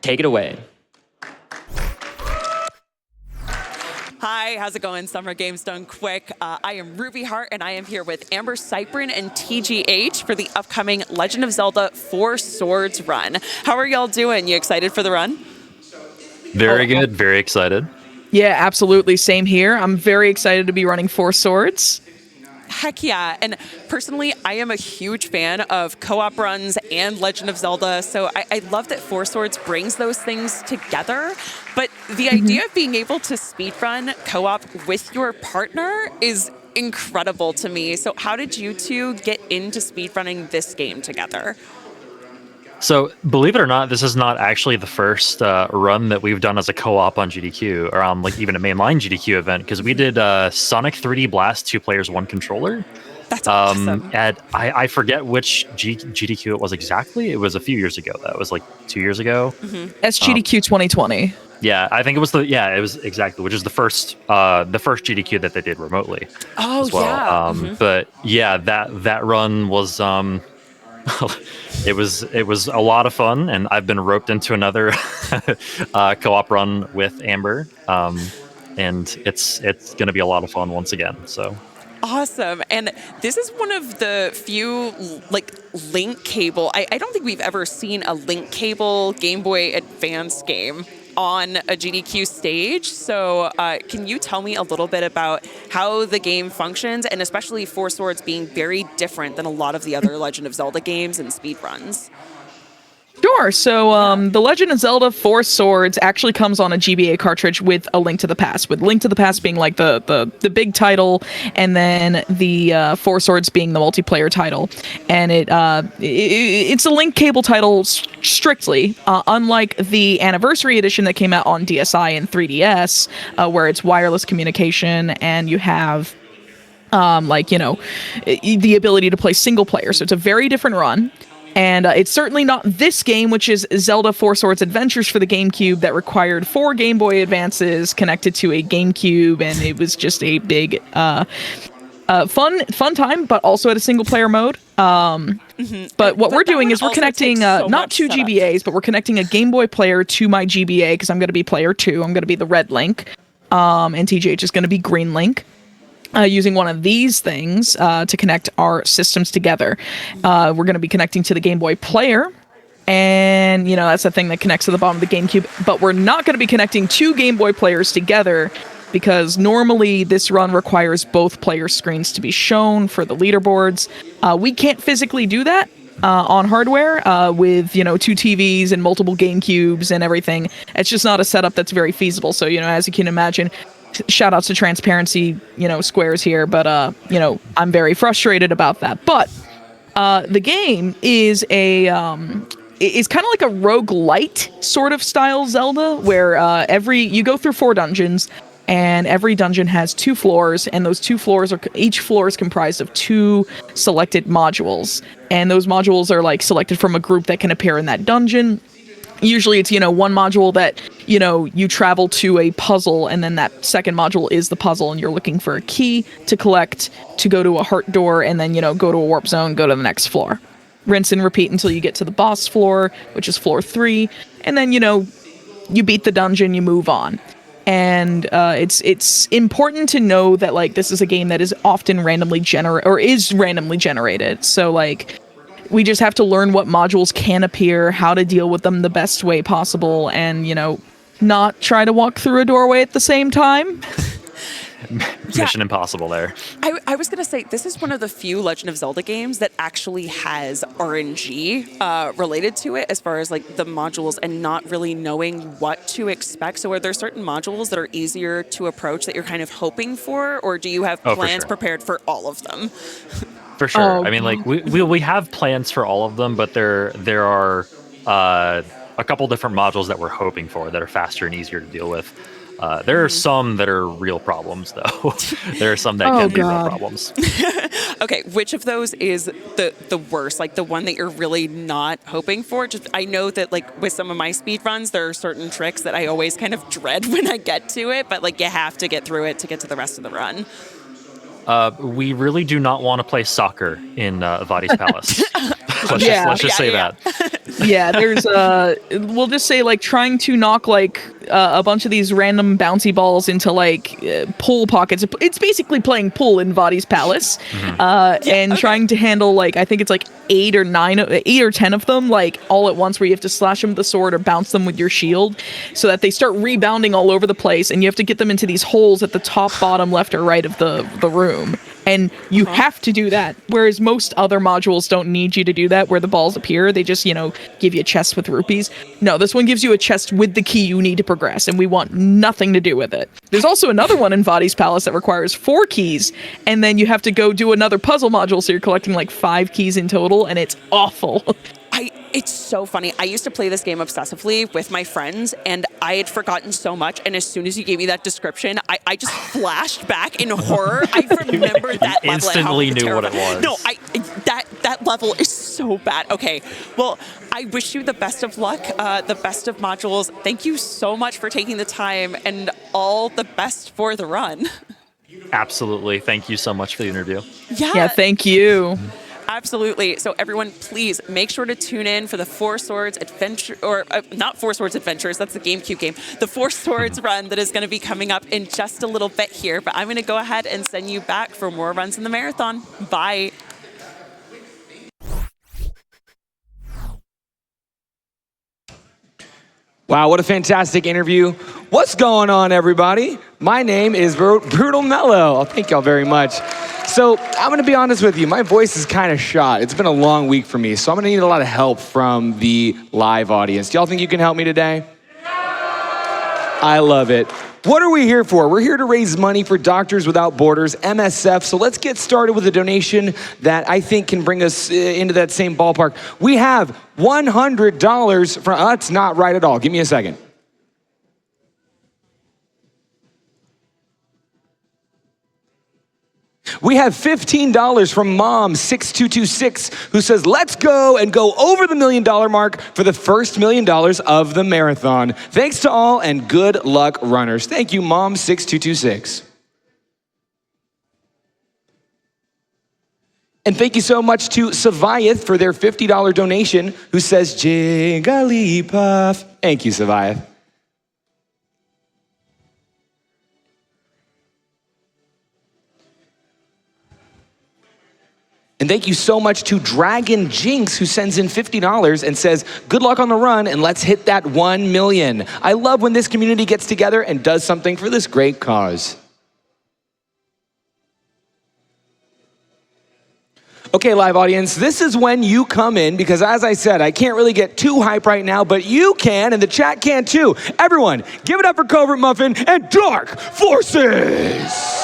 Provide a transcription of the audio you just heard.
Take it away. Hi, how's it going? Summer Games Done Quick. I am Ruby Hart, and I am here with AmberCyprian and TGH for the upcoming Legend of Zelda Four Swords run. How are y'all doing? You excited for the run? Very good. Very excited. Yeah, absolutely. Same here. I'm very excited to be running Four Swords. Heck yeah. And personally, I am a huge fan of co-op runs and Legend of Zelda, so I love that Four Swords brings those things together. But the idea of being able to speedrun co-op with your partner is incredible to me. So how did you two get into speedrunning this game together? So, believe it or not, this is not actually the first run that we've done as a co-op on GDQ, or on like even a mainline GDQ event, because we did Sonic 3D Blast 2 players, 1 controller. That's awesome. At I forget which GDQ it was exactly. It was a few years ago. That was like 2 years ago. SGDQ 2020. Yeah, I think it was it was exactly, which is the first GDQ that they did remotely. Oh, as well. yeah. But yeah, that run was it was a lot of fun, and I've been roped into another co-op run with Amber, and it's going to be a lot of fun once again. So Awesome. And this is one of the few link cable. I don't think we've ever seen a link cable Game Boy Advance game on a GDQ stage. So can you tell me a little bit about how the game functions, and especially Four Swords being very different than a lot of the other Legend of Zelda games and speedruns? Sure. So the Legend of Zelda Four Swords actually comes on a GBA cartridge with A Link to the Past, with Link to the Past being like the big title, and then the Four Swords being the multiplayer title. And it's a link cable title strictly, unlike the Anniversary Edition that came out on DSi and 3DS, where it's wireless communication and you have the ability to play single player. So it's a very different run. And it's certainly not this game, which is Zelda Four Swords Adventures for the GameCube, that required 4 Game Boy Advances connected to a GameCube, and it was just a big fun time, but also at a single player mode. But what we're doing is we're connecting not 2 GBAs, but we're connecting a Game Boy player to my GBA, because I'm going to be player 2. I'm going to be the red Link, and TGH is going to be green Link. Using one of these things to connect our systems together. We're going to be connecting to the Game Boy player, and that's the thing that connects to the bottom of the GameCube, but we're not going to be connecting 2 Game Boy players together, because normally this run requires both player screens to be shown for the leaderboards. We can't physically do that on hardware with 2 TVs and multiple GameCubes and everything. It's just not a setup that's very feasible. So as you can imagine, shout outs to transparency, squares here, but I'm very frustrated about that. But the game is is kind of like a roguelite sort of style Zelda, where you go through 4 dungeons, and every dungeon has 2 floors, and those 2 floors each floor is comprised of 2 selected modules, and those modules are selected from a group that can appear in that dungeon. Usually it's, one module that, you travel to a puzzle, and then that second module is the puzzle, and you're looking for a key to collect to go to a heart door, and then, go to a warp zone, go to the next floor. Rinse and repeat until you get to the boss floor, which is floor 3, and then, you beat the dungeon, you move on. And it's important to know that, this is a game that is often randomly generated. So, we just have to learn what modules can appear, how to deal with them the best way possible, and, not try to walk through a doorway at the same time. Mission impossible there. I was going to say, this is one of the few Legend of Zelda games that actually has RNG related to it, as far as the modules and not really knowing what to expect. So are there certain modules that are easier to approach that you're kind of hoping for, or do you have plans prepared for all of them? For sure. I mean, we have plans for all of them, but there are a couple different modules that we're hoping for that are faster and easier to deal with. There are some that are real problems, though. There are some that can be real problems. Okay, which of those is the worst? The one that you're really not hoping for? I know that with some of my speed runs, there are certain tricks that I always kind of dread when I get to it, but you have to get through it to get to the rest of the run. We really do not want to play soccer in Vadi's Palace. Let's just say that. Yeah, there's we'll just say like trying to knock like a bunch of these random bouncy balls into like pool pockets. It's basically playing pool in Vadi's palace, and trying to handle like I think it's like 8 or 10 of them like all at once, where you have to slash them with the sword or bounce them with your shield, so that they start rebounding all over the place, and you have to get them into these holes at the top, bottom, left, or right of the room. And you have to do that, whereas most other modules don't need you to do that, where the balls appear. They just, give you a chest with rupees. No, this one gives you a chest with the key you need to progress, and we want nothing to do with it. There's also another one in Vadi's Palace that requires 4 keys, and then you have to go do another puzzle module, so you're collecting like 5 keys in total, and it's awful. It's so funny. I used to play this game obsessively with my friends, and I had forgotten so much. And as soon as you gave me that description, I just flashed back in horror. I remembered that level. Instantly knew what it was. No, that level is so bad. Okay, well, I wish you the best of luck, the best of modules. Thank you so much for taking the time, and all the best for the run. Absolutely. Thank you so much for the interview. Yeah, thank you. Absolutely. So everyone, please make sure to tune in for the Four Swords Adventure, or not Four Swords Adventures, that's the GameCube game, the Four Swords run that is going to be coming up in just a little bit here. But I'm going to go ahead and send you back for more runs in the marathon. Bye. Wow, what a fantastic interview. What's going on, everybody? My name is Brutal Mellow. Thank y'all very much. So I'm gonna be honest with you, my voice is kind of shot. It's been a long week for me, so I'm gonna need a lot of help from the live audience. Do y'all think you can help me today? I love it. What are we here for? We're here to raise money for Doctors Without Borders, MSF. So let's get started with a donation that I think can bring us into that same ballpark. We have $100 from, that's not right at all. Give me a second. We have $15 from Mom6226, who says, let's go and go over the $1 million mark for the first $1 million of the marathon. Thanks to all and good luck, runners. Thank you, Mom6226. And thank you so much to Saviath for their $50 donation, who says, Jigglypuff. Thank you, Saviath. And thank you so much to Dragon Jinx, who sends in $50 and says, good luck on the run, and let's hit that 1 million. I love when this community gets together and does something for this great cause. Okay, live audience, this is when you come in, because as I said, I can't really get too hype right now, but you can, and the chat can too. Everyone, give it up for Covert Muffin and Dark Forces!